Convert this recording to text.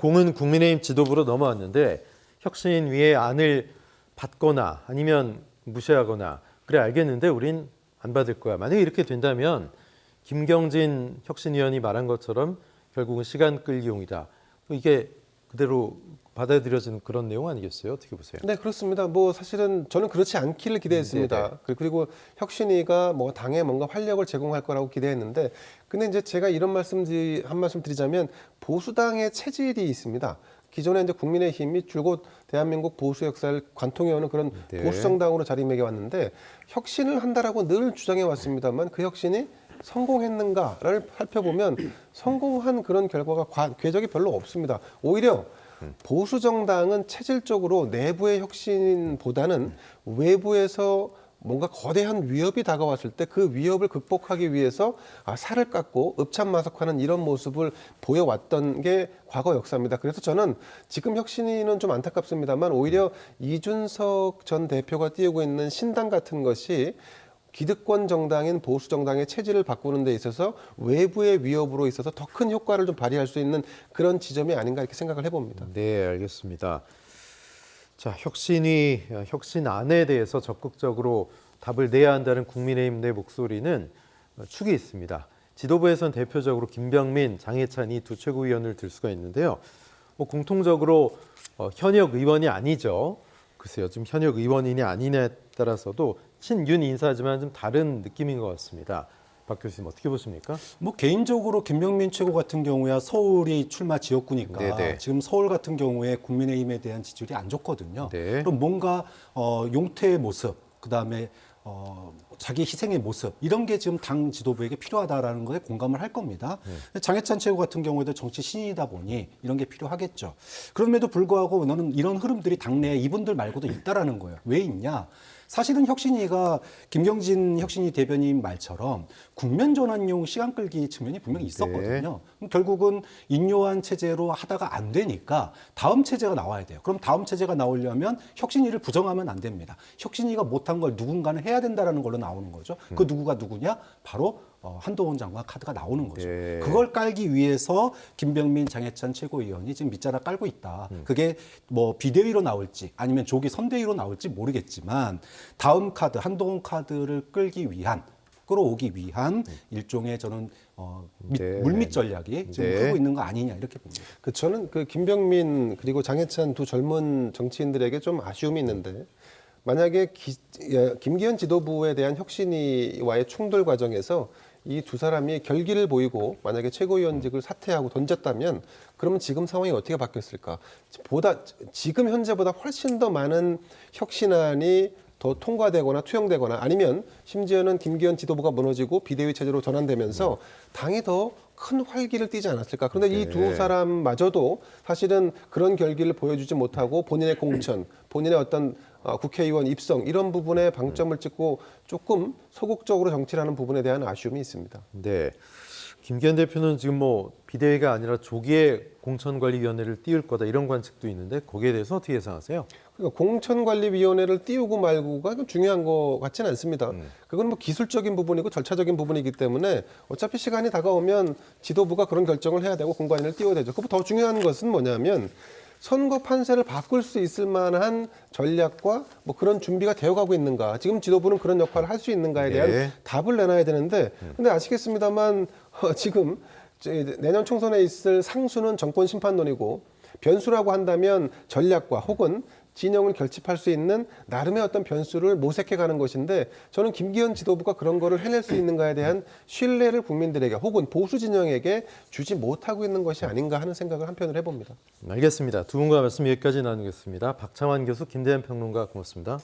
공은 국민의힘 지도부로 넘어왔는데 혁신위의 안을 받거나 아니면 무시하거나 그래 알겠는데 우린 안 받을 거야. 만약에 이렇게 된다면 김경진 혁신위원이 말한 것처럼 결국은 시간 끌기용이다. 이게 그대로 받아들여지는 그런 내용 아니겠어요? 어떻게 보세요? 네, 그렇습니다. 뭐 사실은 저는 그렇지 않기를 기대했습니다. 그리고 혁신위가 뭐 당에 뭔가 활력을 제공할 거라고 기대했는데, 근데 이제 제가 이런 한 말씀 드리자면 보수당의 체질이 있습니다. 기존에 이제 국민의힘이 줄곧 대한민국 보수 역사를 관통해오는 그런 보수 정당으로 자리매겨왔는데 혁신을 한다라고 늘 주장해 왔습니다만 그 혁신이 성공했는가를 살펴보면 성공한 그런 결과가 궤적이 별로 없습니다. 오히려 보수 정당은 체질적으로 내부의 혁신보다는 외부에서 뭔가 거대한 위협이 다가왔을 때 그 위협을 극복하기 위해서 살을 깎고 읍참마석하는 이런 모습을 보여왔던 게 과거 역사입니다. 그래서 저는 지금 혁신위는 좀 안타깝습니다만 오히려 이준석 전 대표가 띄우고 있는 신당 같은 것이 기득권 정당인 보수 정당의 체질을 바꾸는 데 있어서 외부의 위협으로 있어서 더 큰 효과를 좀 발휘할 수 있는 그런 지점이 아닌가 이렇게 생각을 해봅니다. 네, 알겠습니다. 자, 혁신위, 혁신안에 대해서 적극적으로 답을 내야 한다는 국민의힘 내 목소리는 축이 있습니다. 지도부에서는 대표적으로 김병민, 장해찬 이 두 최고위원을 들 수가 있는데요. 뭐 공통적으로 현역 의원이 아니죠. 글쎄요, 좀 현역 의원이냐 아니냐에 따라서도 친윤 인사지만 좀 다른 느낌인 것 같습니다. 박 교수님 어떻게 보십니까? 뭐 개인적으로 김병민 최고 같은 경우야 서울이 출마 지역구니까 네네. 지금 서울 같은 경우에 국민의힘에 대한 지지율이 안 좋거든요. 네. 그럼 뭔가 용태의 모습, 그다음에 자기 희생의 모습 이런 게 지금 당 지도부에게 필요하다라는 것에 공감을 할 겁니다. 장해찬 최고 같은 경우에도 정치 신이다 보니 이런 게 필요하겠죠. 그럼에도 불구하고 너는 이런 흐름들이 당내에 이분들 말고도 있다라는 거예요. 왜 있냐? 사실은 혁신위가 김경진 혁신위 대변인 말처럼 국면 전환용 시간 끌기 측면이 분명히 있었거든요. 그럼 결국은 인요한 체제로 하다가 안 되니까 다음 체제가 나와야 돼요. 그럼 다음 체제가 나오려면 혁신위를 부정하면 안 됩니다. 혁신위가 못한 걸 누군가는 해야 된다라는 걸로 나오는 거죠. 그 누구가 누구냐? 바로 한동훈 장관 카드가 나오는 거죠. 네. 그걸 깔기 위해서 김병민, 장해찬 최고위원이 지금 밑자락 깔고 있다. 그게 뭐 비대위로 나올지 아니면 조기 선대위로 나올지 모르겠지만 다음 카드, 한동훈 카드를 끌어오기 위한 일종의 저는 물밑 전략이 지금 하고 있는 거 아니냐 이렇게 봅니다. 저는 그 김병민 그리고 장해찬 두 젊은 정치인들에게 좀 아쉬움이 있는데 만약에 김기현 지도부에 대한 혁신위와의 충돌 과정에서 이 두 사람이 결기를 보이고 만약에 최고위원직을 사퇴하고 던졌다면 그러면 지금 상황이 어떻게 바뀌었을까? 지금 현재보다 훨씬 더 많은 혁신안이 더 통과되거나 투영되거나 아니면 심지어는 김기현 지도부가 무너지고 비대위 체제로 전환되면서 당이 더 큰 활기를 띠지 않았을까. 그런데 이 두 사람마저도 사실은 그런 결기를 보여주지 못하고 본인의 공천, 본인의 어떤 국회의원 입성 이런 부분에 방점을 찍고 조금 소극적으로 정치를 하는 부분에 대한 아쉬움이 있습니다. 네. 김기현 대표는 지금 뭐 비대위가 아니라 조기에 공천관리위원회를 띄울 거다 이런 관측도 있는데 거기에 대해서 어떻게 예상하세요? 그러니까 공천관리위원회를 띄우고 말고가 중요한 것 같지는 않습니다. 그건 뭐 기술적인 부분이고 절차적인 부분이기 때문에 어차피 시간이 다가오면 지도부가 그런 결정을 해야 되고 공관위를 띄워야 되죠. 그보다 더 중요한 것은 뭐냐면 선거 판세를 바꿀 수 있을 만한 전략과 뭐 그런 준비가 되어가고 있는가. 지금 지도부는 그런 역할을 할 수 있는가에 대한 답을 내놔야 되는데 근데 아시겠습니다만 지금 내년 총선에 있을 상수는 정권 심판론이고 변수라고 한다면 전략과 혹은 진영을 결집할 수 있는 나름의 어떤 변수를 모색해가는 것인데 저는 김기현 지도부가 그런 거를 해낼 수 있는가에 대한 신뢰를 국민들에게 혹은 보수 진영에게 주지 못하고 있는 것이 아닌가 하는 생각을 한편으로 해봅니다. 알겠습니다. 두 분과 말씀 여기까지 나누겠습니다. 박창환 교수, 김대현 평론가 고맙습니다.